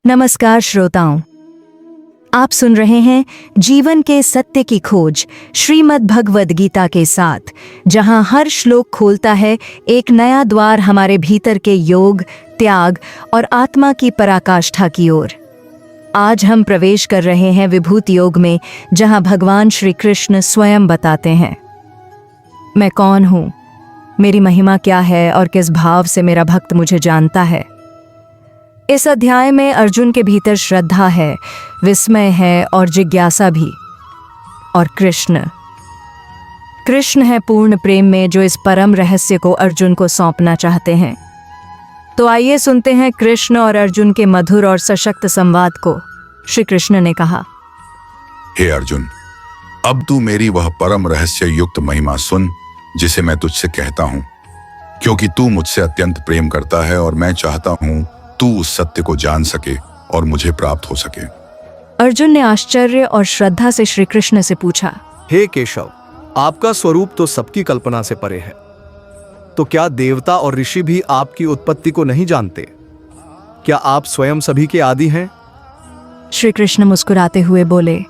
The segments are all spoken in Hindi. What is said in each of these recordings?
नमस्कार श्रोताओं, आप सुन रहे हैं जीवन के सत्य की खोज श्रीमद् भगवद गीता के साथ, जहां हर श्लोक खोलता है एक नया द्वार हमारे भीतर के योग, त्याग और आत्मा की पराकाष्ठा की ओर। आज हम प्रवेश कर रहे हैं विभूति योग में, जहां भगवान श्री कृष्ण स्वयं बताते हैं, मैं कौन हूँ, मेरी महिमा क्या है और किस भाव से मेरा भक्त मुझे जानता है। इस अध्याय में अर्जुन के भीतर श्रद्धा है, विस्मय है और जिज्ञासा भी। और कृष्ण है पूर्ण प्रेम में, जो इस परम रहस्य को अर्जुन को सौंपना चाहते हैं। तो आइए सुनते हैं कृष्ण और अर्जुन के मधुर और सशक्त संवाद को। श्री कृष्ण ने कहा, हे अर्जुन, अब तू मेरी वह परम रहस्य युक्त महिमा सुन जिसे मैं तुझसे कहता हूं, क्योंकि तू मुझसे अत्यंत प्रेम करता है और मैं चाहता हूं तू उस सत्य को जान सके और मुझे प्राप्त हो सके। अर्जुन ने आश्चर्य और श्रद्धा से श्री कृष्ण से पूछा, हे केशव, आपका स्वरूप तो सबकी कल्पना से परे है, तो क्या देवता और ऋषि भी आपकी उत्पत्ति को नहीं जानते? क्या आप स्वयं सभी के आदि हैं? श्री कृष्ण मुस्कुराते हुए बोले,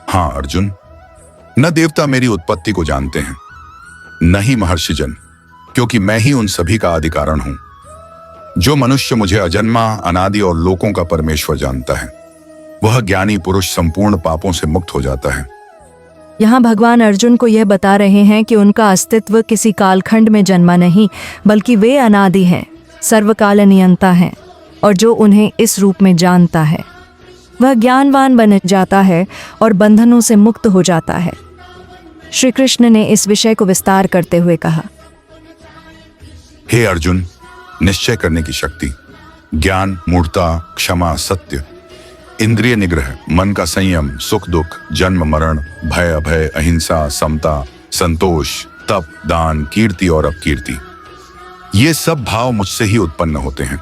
हाँ अर्जुन, न देवता मेरी उत्पत्ति को जानते हैं, न ही महर्षिजन, क्योंकि मैं ही उन सभी का आदि कारण हूं। जो मनुष्य मुझे अजन्मा, अनादि और लोकों का परमेश्वर जानता है, वह ज्ञानी पुरुष संपूर्ण पापों से मुक्त हो जाता है। यहाँ भगवान अर्जुन को यह बता रहे हैं कि उनका अस्तित्व किसी कालखंड में जन्मा नहीं, बल्कि वे अनादि हैं, सर्वकाल नियंता हैं, और जो उन्हें इस रूप में जानता है वह ज्ञानवान बन जाता है और बंधनों से मुक्त हो जाता है। श्री कृष्ण ने इस विषय को विस्तार करते हुए कहा, हे अर्जुन, निश्चय करने की शक्ति, ज्ञान, मूढ़ता, क्षमा, सत्य, इंद्रिय निग्रह, मन का संयम, सुख दुख, जन्म मरण, भय अभय, अहिंसा, समता, संतोष, तप, दान, कीर्ति और अपकीर्ति, ये सब भाव मुझसे ही उत्पन्न होते हैं।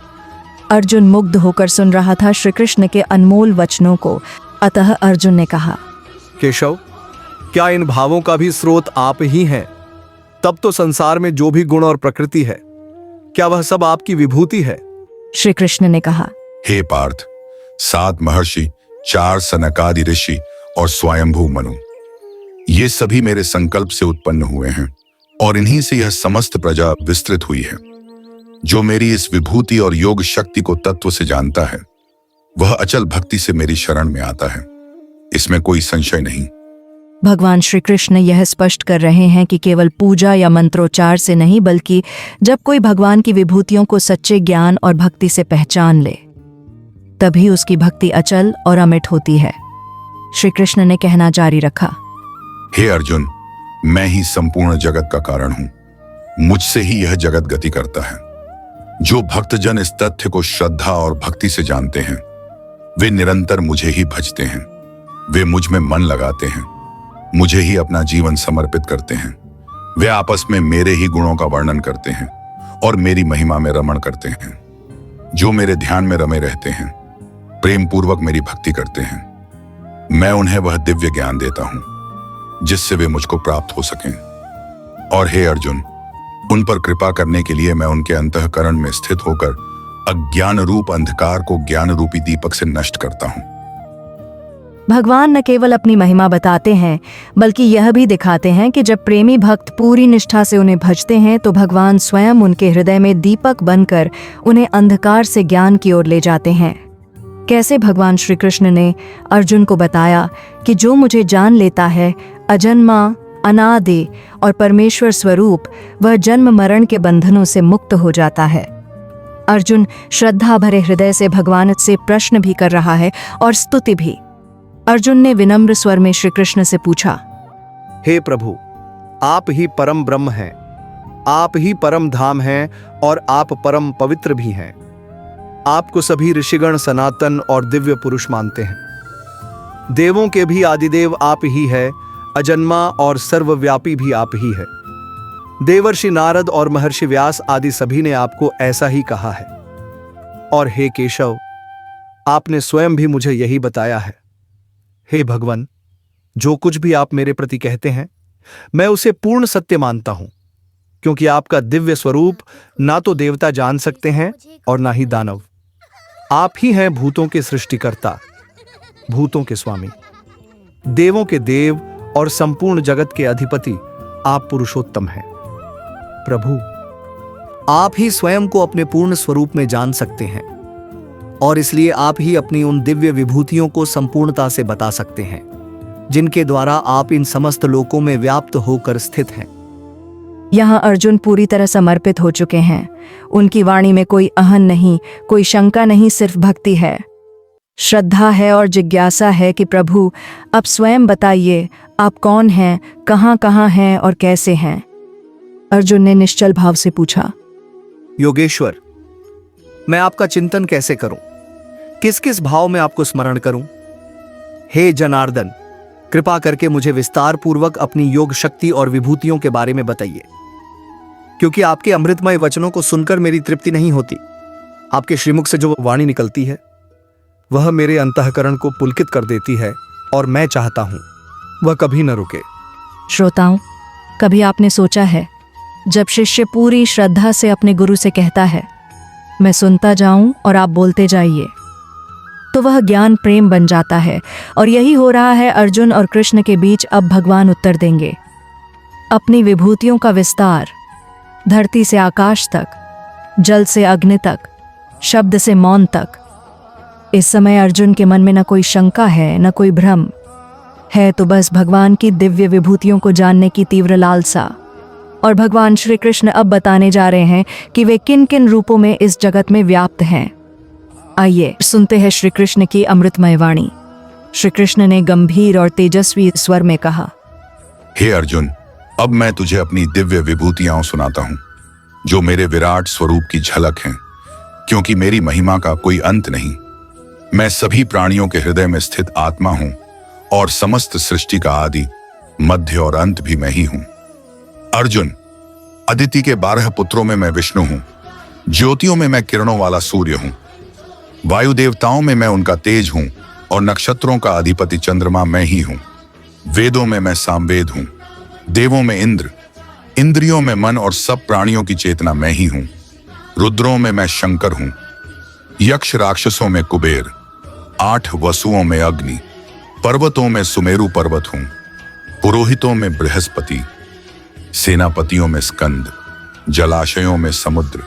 अर्जुन मुग्ध होकर सुन रहा था श्री कृष्ण के अनमोल वचनों को। अतः अर्जुन ने कहा, केशव, क्या इन भावों का भी स्रोत आप ही हैं? तब तो संसार में जो भी गुण और प्रकृति है, क्या वह सब आपकी विभूति है? श्री कृष्ण ने कहा, हे पार्थ, 7 महर्षि, 4 सनकादि ऋषि और स्वयंभू मनु, ये सभी मेरे संकल्प से उत्पन्न हुए हैं, और इन्हीं से यह समस्त प्रजा विस्तृत हुई है। जो मेरी इस विभूति और योग शक्ति को तत्व से जानता है, वह अचल भक्ति से मेरी शरण में आता है, इसमें कोई संशय नहीं। भगवान श्री कृष्ण यह स्पष्ट कर रहे हैं कि केवल पूजा या मंत्रोच्चार से नहीं, बल्कि जब कोई भगवान की विभूतियों को सच्चे ज्ञान और भक्ति से पहचान ले, तभी उसकी भक्ति अचल और अमिट होती है। श्री कृष्ण ने कहना जारी रखा, हे अर्जुन, मैं ही संपूर्ण जगत का कारण हूं, मुझसे ही यह जगत गति करता है। जो भक्तजन इस तथ्य को श्रद्धा और भक्ति से जानते हैं, वे निरंतर मुझे ही भजते हैं, वे मुझ में मन लगाते हैं, मुझे ही अपना जीवन समर्पित करते हैं। वे आपस में मेरे ही गुणों का वर्णन करते हैं और मेरी महिमा में रमण करते हैं। जो मेरे ध्यान में रमे रहते हैं, प्रेम पूर्वक मेरी भक्ति करते हैं, मैं उन्हें वह दिव्य ज्ञान देता हूं जिससे वे मुझको प्राप्त हो सकें। और हे अर्जुन, उन पर कृपा करने के लिए मैं उनके अंतःकरण में स्थित होकर अज्ञान रूप अंधकार को ज्ञान रूपी दीपक से नष्ट करता हूं। भगवान न केवल अपनी महिमा बताते हैं, बल्कि यह भी दिखाते हैं कि जब प्रेमी भक्त पूरी निष्ठा से उन्हें भजते हैं, तो भगवान स्वयं उनके हृदय में दीपक बनकर उन्हें अंधकार से ज्ञान की ओर ले जाते हैं। कैसे भगवान श्री कृष्ण ने अर्जुन को बताया कि जो मुझे जान लेता है, अजन्मा, अनादि और परमेश्वर स्वरूप, वह जन्म मरण के बंधनों से मुक्त हो जाता है। अर्जुन श्रद्धा भरे हृदय से भगवान से प्रश्न भी कर रहा है और स्तुति भी। अर्जुन ने विनम्र स्वर में श्री कृष्ण से पूछा, हे प्रभु, आप ही परम ब्रह्म हैं, आप ही परम धाम हैं और आप परम पवित्र भी हैं। आपको सभी ऋषिगण सनातन और दिव्य पुरुष मानते हैं। देवों के भी आदिदेव आप ही है, अजन्मा और सर्वव्यापी भी आप ही है। देवर्षि नारद और महर्षि व्यास आदि सभी ने आपको ऐसा ही कहा है। और हे केशव, आपने स्वयं भी मुझे यही बताया है। हे भगवान, जो कुछ भी आप मेरे प्रति कहते हैं, मैं उसे पूर्ण सत्य मानता हूं, क्योंकि आपका दिव्य स्वरूप ना तो देवता जान सकते हैं और ना ही दानव। आप ही हैं भूतों के सृष्टिकर्ता, भूतों के स्वामी, देवों के देव और संपूर्ण जगत के अधिपति। आप पुरुषोत्तम हैं। प्रभु, आप ही स्वयं को अपने पूर्ण स्वरूप में जान सकते हैं और इसलिए आप ही अपनी उन दिव्य विभूतियों को संपूर्णता से बता सकते हैं जिनके द्वारा आप इन समस्त लोकों में व्याप्त होकर स्थित हैं। यहाँ अर्जुन पूरी तरह समर्पित हो चुके हैं। उनकी वाणी में कोई अहन नहीं, कोई शंका नहीं, सिर्फ भक्ति है, श्रद्धा है और जिज्ञासा है कि प्रभु अब स्वयं बताइए, आप कौन हैं, कहाँ हैं और कैसे हैं। अर्जुन ने निश्चल भाव से पूछा, योगेश्वर, मैं आपका चिंतन कैसे करूं? किस किस भाव में आपको स्मरण करूं? हे जनार्दन, कृपा करके मुझे विस्तार पूर्वक अपनी योग शक्ति और विभूतियों के बारे में बताइए, क्योंकि आपके अमृतमय वचनों को सुनकर मेरी तृप्ति नहीं होती। आपके श्रीमुख से जो वाणी निकलती है वह मेरे अंतःकरण को पुलकित कर देती है और मैं चाहता हूं वह कभी न रुके। श्रोताओं, कभी आपने सोचा है जब शिष्य पूरी श्रद्धा से अपने गुरु से कहता है, मैं सुनता जाऊं और आप बोलते जाइए, तो वह ज्ञान प्रेम बन जाता है। और यही हो रहा है अर्जुन और कृष्ण के बीच। अब भगवान उत्तर देंगे। अपनी विभूतियों का विस्तार धरती से आकाश तक, जल से अग्नि तक, शब्द से मौन तक। इस समय अर्जुन के मन में न कोई शंका है, न कोई भ्रम है, तो बस भगवान की दिव्य विभूतियों को जानने की तीव्र लालसा। और भगवान श्री कृष्ण अब बताने जा रहे हैं कि वे किन किन रूपों में इस जगत में व्याप्त हैं। आइए सुनते हैं श्री कृष्ण की अमृतमय वाणी। श्री कृष्ण ने गंभीर और तेजस्वी स्वर में कहा, हे अर्जुन, अब मैं तुझे अपनी दिव्य विभूतियां सुनाता हूं, जो मेरे विराट स्वरूप की झलक हैं, क्योंकि मेरी महिमा का कोई अंत नहीं। मैं सभी प्राणियों के हृदय में स्थित आत्मा हूं और समस्त सृष्टि का आदि, मध्य और अंत भी मैं ही हूं। अर्जुन, अदिति के 12 पुत्रों में मैं विष्णु हूं, ज्योतियों में मैं किरणों वाला सूर्य हूं, वायु देवताओं में मैं उनका तेज हूं और नक्षत्रों का अधिपति चंद्रमा मैं ही हूं। वेदों में मैं सामवेद हूं, देवों में इंद्र, इंद्रियों में मन और सब प्राणियों की चेतना मैं ही हूं। रुद्रों में मैं शंकर हूं, यक्ष राक्षसों में कुबेर, 8 वसुओं में अग्नि, पर्वतों में सुमेरु पर्वत हूं, पुरोहितों में बृहस्पति, सेनापतियों में स्कंद, जलाशयों में समुद्र,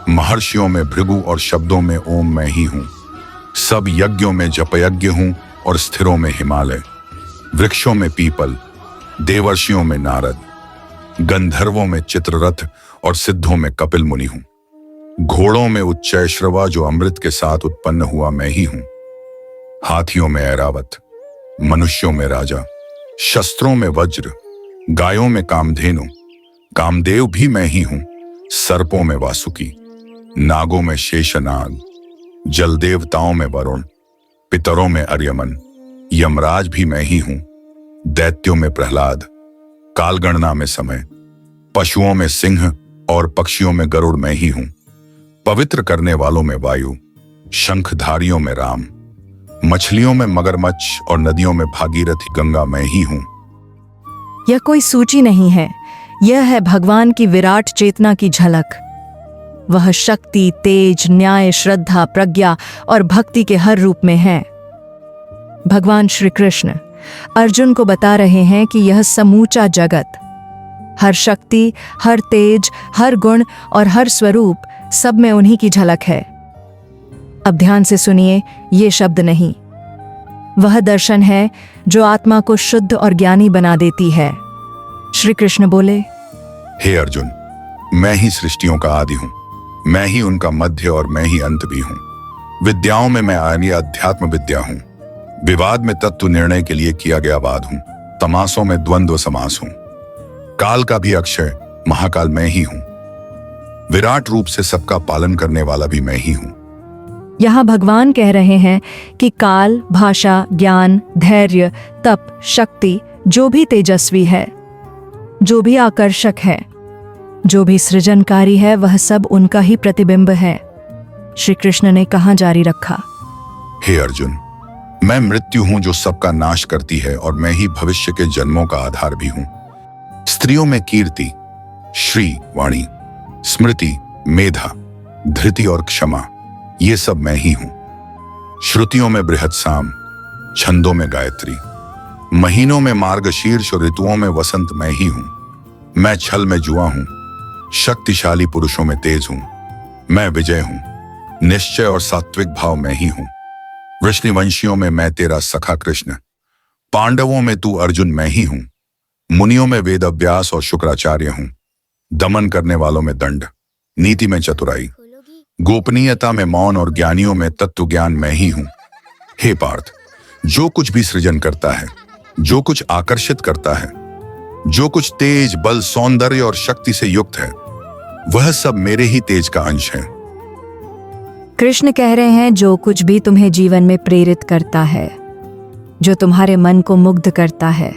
महर्षियों में भृगु और शब्दों में ओम मैं ही हूं। सब यज्ञों में जपयज्ञ हूं और स्थिरों में हिमालय, वृक्षों में पीपल, देवर्षियों में नारद, गंधर्वों में चित्ररथ और सिद्धों में कपिल मुनि हूं। घोड़ों में उच्चैश्रवा जो अमृत के साथ उत्पन्न हुआ मैं ही हूं। हाथियों में ऐरावत, मनुष्यों में राजा, शस्त्रों में वज्र, गायों में कामधेनु, कामदेव भी मैं ही हूं। सर्पों में वासुकी, नागों में शेषनाग, जल देवताओं में वरुण, पितरों में अर्यमन, यमराज भी मैं ही हूं। दैत्यों में प्रहलाद, कालगणना में समय, पशुओं में सिंह और पक्षियों में गरुड़ मैं ही हूं। पवित्र करने वालों में वायु, शंखधारियों में राम, मछलियों में मगरमच्छ और नदियों में भागीरथी गंगा मैं ही हूं। यह कोई सूची नहीं है, यह है भगवान की विराट चेतना की झलक। वह शक्ति, तेज, न्याय, श्रद्धा, प्रज्ञा और भक्ति के हर रूप में है। भगवान श्री कृष्ण अर्जुन को बता रहे हैं कि यह समूचा जगत, हर शक्ति, हर तेज, हर गुण और हर स्वरूप, सब में उन्हीं की झलक है। अब ध्यान से सुनिए, ये शब्द नहीं, वह दर्शन है जो आत्मा को शुद्ध और ज्ञानी बना देती है। श्री कृष्ण बोले, हे अर्जुन, मैं ही सृष्टियों का आदि हूं, मैं ही उनका मध्य और मैं ही अंत भी हूं। विद्याओं में मैं यानी अध्यात्म विद्या हूं। विवाद में तत्व निर्णय के लिए किया गया वाद हूं। तमासों में द्वंद्व समास हूं। काल का भी अक्षय महाकाल मैं ही हूं। विराट रूप से सबका पालन करने वाला भी मैं ही हूं। यहाँ भगवान कह रहे हैं कि काल, भाषा, ज्ञान, धैर्य, तप, शक्ति, जो भी तेजस्वी है, जो भी आकर्षक है, जो भी सृजनकारी है, वह सब उनका ही प्रतिबिंब है। श्री कृष्ण ने कहा जारी रखा, हे अर्जुन, मैं मृत्यु हूं जो सबका नाश करती है और मैं ही भविष्य के जन्मों का आधार भी हूं। स्त्रियों में कीर्ति, श्री, वाणी, स्मृति, मेधा, धृति और क्षमा, ये सब मैं ही हूं। श्रुतियों में बृहत्साम, छंदों में गायत्री, महीनों में मार्गशीर्ष और ऋतुओं में वसंत मैं ही हूं। मैं छल में जुआ हूं, शक्तिशाली पुरुषों में तेज हूं। मैं विजय हूं, निश्चय और सात्विक भाव मैं ही हूं। वृष्णिवंशियों में मैं तेरा सखा कृष्ण, पांडवों में तू अर्जुन मैं ही हूं। मुनियों में वेद व्यास और शुक्राचार्य हूं। दमन करने वालों में दंड, नीति में चतुराई, गोपनीयता में मौन और ज्ञानियों में तत्व ज्ञान मैं ही हूं। हे पार्थ, जो कुछ भी सृजन करता है, जो कुछ आकर्षित करता है, जो कुछ तेज, बल, सौंदर्य और शक्ति से युक्त है, वह सब मेरे ही तेज का अंश है। कृष्ण कह रहे हैं जो कुछ भी तुम्हें जीवन में प्रेरित करता है, जो तुम्हारे मन को मुग्ध करता है,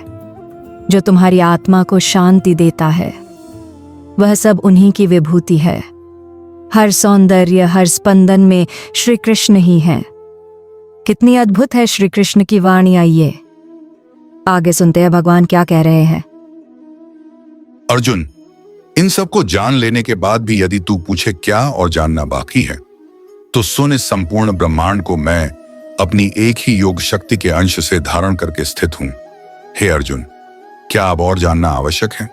जो तुम्हारी आत्मा को शांति देता है, वह सब उन्हीं की विभूति है। हर सौंदर्य, हर स्पंदन में श्री कृष्ण ही हैं। कितनी अद्भुत है श्री कृष्ण की वाणी। आइए आगे सुनते हैं भगवान क्या कह रहे हैं। अर्जुन, इन सबको जान लेने के बाद भी यदि तू पूछे क्या और जानना बाकी है, तो सुन, इस संपूर्ण ब्रह्मांड को मैं अपनी एक ही योग शक्ति के अंश से धारण करके स्थित हूं। हे अर्जुन, क्या अब और जानना आवश्यक है?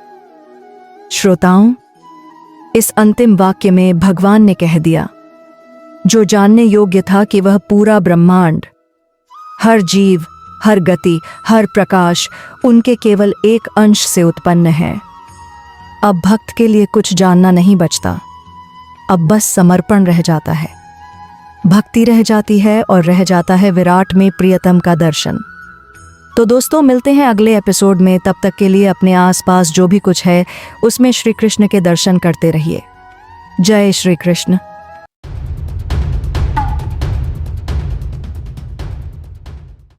श्रोताओं, इस अंतिम वाक्य में भगवान ने कह दिया जो जानने योग्य था कि वह पूरा ब्रह्मांड, हर जीव, हर गति, हर प्रकाश उनके केवल एक अंश से उत्पन्न है। अब भक्त के लिए कुछ जानना नहीं बचता। अब बस समर्पण रह जाता है, भक्ति रह जाती है और रह जाता है विराट में प्रियतम का दर्शन। तो दोस्तों, मिलते हैं अगले एपिसोड में। तब तक के लिए अपने आसपास जो भी कुछ है उसमें श्री कृष्ण के दर्शन करते रहिए। जय श्री कृष्ण।